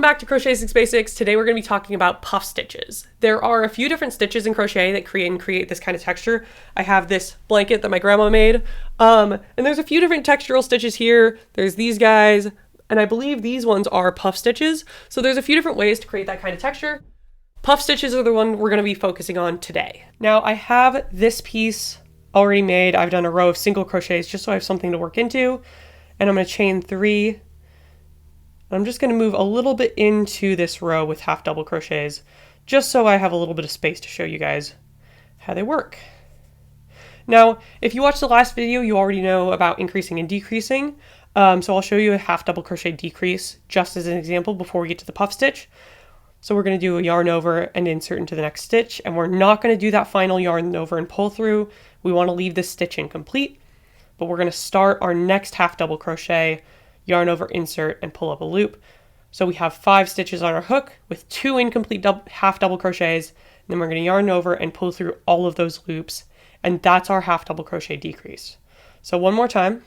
back to Crochet 6 Basics. Today we're going to be talking about puff stitches. There are a few different stitches in crochet that create this kind of texture. I have this blanket that my grandma made, and there's a few different textural stitches here. There's these guys, and I believe these ones are puff stitches. So there's a few different ways to create that kind of texture. Puff stitches are the one we're going to be focusing on today. Now I have this piece already made. I've done a row of single crochets just so I have something to work into, and I'm going to chain 3. I'm just going to move a little bit into this row with half double crochets just so I have a little bit of space to show you guys how they work. Now, if you watched the last video, you already know about increasing and decreasing. So I'll show you a half double crochet decrease just as an example before we get to the puff stitch. So we're going to do a yarn over and insert into the next stitch, and we're not going to do that final yarn over and pull through. We want to leave this stitch incomplete, but we're going to start our next half double crochet, yarn over, insert, and pull up a loop. So we have 5 stitches on our hook with 2 incomplete half double crochets, and then we're going to yarn over and pull through all of those loops, and that's our half double crochet decrease. So one more time.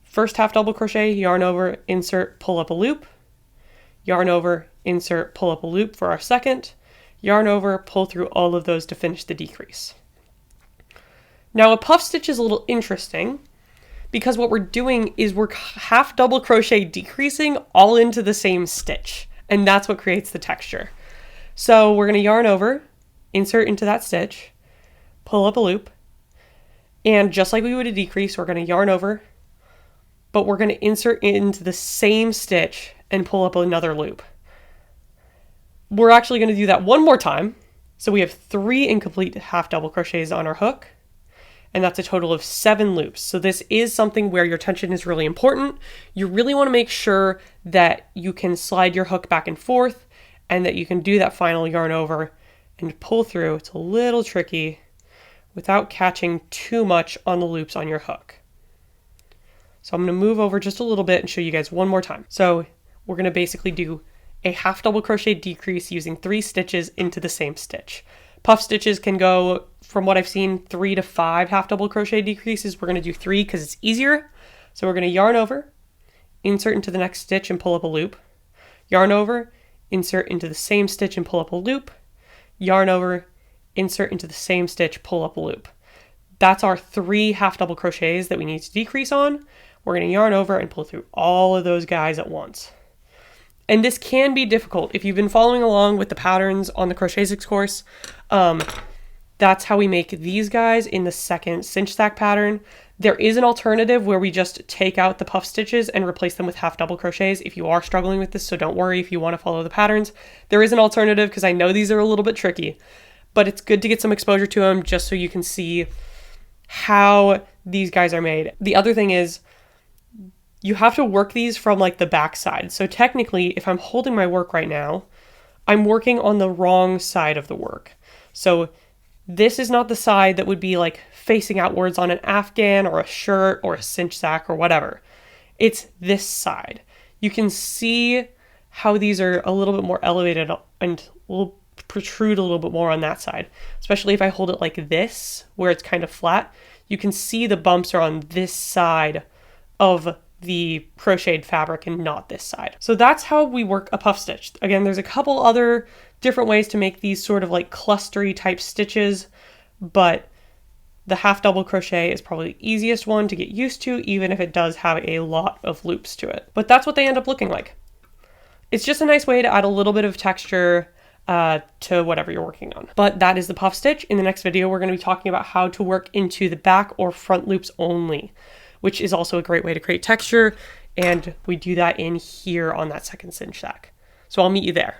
First half double crochet, yarn over, insert, pull up a loop, yarn over, insert, pull up a loop for our second, yarn over, pull through all of those to finish the decrease. Now a puff stitch is a little interesting because what we're doing is we're half double crochet decreasing all into the same stitch, and that's what creates the texture. So we're going to yarn over, insert into that stitch, pull up a loop, and just like we would a decrease, we're going to yarn over, but we're going to insert into the same stitch and pull up another loop. We're actually going to do that one more time. So we have 3 incomplete half double crochets on our hook, and that's a total of 7 loops. So this is something where your tension is really important. You really want to make sure that you can slide your hook back and forth and that you can do that final yarn over and pull through. It's a little tricky without catching too much on the loops on your hook. So I'm going to move over just a little bit and show you guys one more time. So we're going to basically do a half double crochet decrease using 3 stitches into the same stitch. Puff stitches can go, from what I've seen, 3 to 5 half double crochet decreases. We're going to do 3 because it's easier. So we're going to yarn over, insert into the next stitch and pull up a loop, yarn over, insert into the same stitch and pull up a loop, yarn over, insert into the same stitch, pull up a loop. That's our 3 half double crochets that we need to decrease on. We're going to yarn over and pull through all of those guys at once. And this can be difficult. If you've been following along with the patterns on the Crochet 6 course, that's how we make these guys in the second cinch stack pattern. There is an alternative where we just take out the puff stitches and replace them with half double crochets if you are struggling with this, so don't worry if you want to follow the patterns. There is an alternative because I know these are a little bit tricky, but it's good to get some exposure to them just so you can see how these guys are made. The other thing is, you have to work these from like the back side. So technically, if I'm holding my work right now, I'm working on the wrong side of the work. So this is not the side that would be like facing outwards on an afghan or a shirt or a cinch sack or whatever. It's this side. You can see how these are a little bit more elevated and will protrude a little bit more on that side. Especially if I hold it like this, where it's kind of flat, you can see the bumps are on this side of the crocheted fabric and not this side. So that's how we work a puff stitch. Again, there's a couple other different ways to make these sort of like clustery type stitches, but the half double crochet is probably the easiest one to get used to, even if it does have a lot of loops to it. But that's what they end up looking like. It's just a nice way to add a little bit of texture to whatever you're working on. But that is the puff stitch. In the next video, we're going to be talking about how to work into the back or front loops only, which is also a great way to create texture, and we do that in here on that second cinch stack. So I'll meet you there.